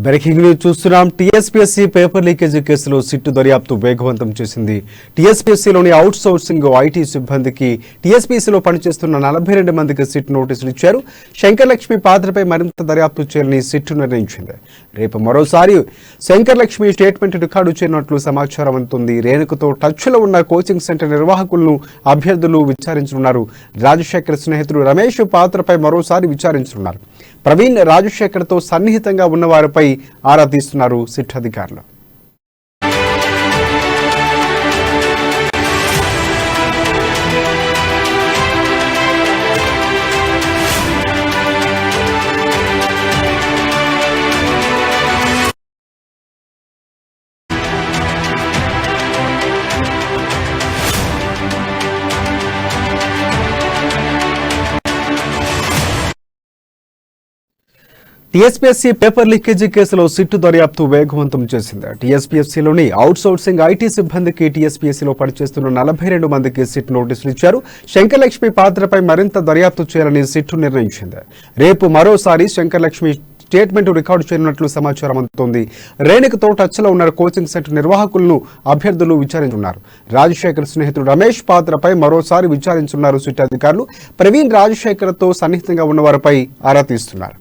Breaking news చూస్తున్నాం. TSPSC paper leakage కేసులో sit దర్యాప్తు వేగవంతం చేసింది. టీఎస్పీఎస్సీలోని అవుట్ సోర్సింగ్ ఐటీ సిబ్బందికి టీఎస్పీఎస్సీలో పనిచేస్తున్న 42 మందికి సిట్ నోటీసులు ఇచ్చారు. శంకరలక్ష్మి పాత్రపై మరింత దర్యాప్తు చేయాలని సిట్టు నిర్ణయించింది. రేపు మరోసారి శంకరలక్ష్మి స్టేట్మెంట్ రికార్డు చేయనున్నట్లు సమాచారం అందుతుంది. రేణుకతో టచ్లో ఉన్న కోచింగ్ సెంటర్ నిర్వాహకులను అభ్యర్థులు విచారించనున్నారు. రాజశేఖర్ స్నేహితుడు రమేష్ పాత్రపై మరోసారి విచారించనున్నారు. ప్రవీణ్ రాజశేఖర్తో సన్నిహితంగా ఉన్న వారిపై ఆరా తీస్తున్నారు సిట్ అధికారులు. టీఎస్పీఎస్సీ పేపర్ లీకేజీ కేసులో సిట్టు దర్యాప్తు వేగవంతం చేసింది. టీఎస్పీఎస్సీలోని అవుట్ సోర్సింగ్ ఐటీ సిబ్బందికి టీఎస్పీఎస్సీలో పనిచేస్తున్న 42 మందికి సిట్ నోటీసులు ఇచ్చారు. శంకరలక్ష్మి పాత్రపై మరింత దర్యాప్తు చేయాలని సిట్టు నిర్ణయించింది. రేపు మరోసారి శంకరలక్ష్మి స్టేట్మెంట్ రికార్డు చేయనున్నట్లు సమాచారం అందుతోంది. రేణుకతో టచ్లో ఉన్న కోచింగ్ సెంటర్ నిర్వాహకులను అభ్యర్థులు విచారించున్నారు. రాజశేఖర్ స్నేహితుడు రమేష్ పాత్రపై మరోసారి విచారించున్నారు సిట్ అధికారులు. ప్రవీణ్ రాజశేఖర్తో సన్నిహితంగా ఉన్న వారిపై ఆరా తీస్తున్నారు.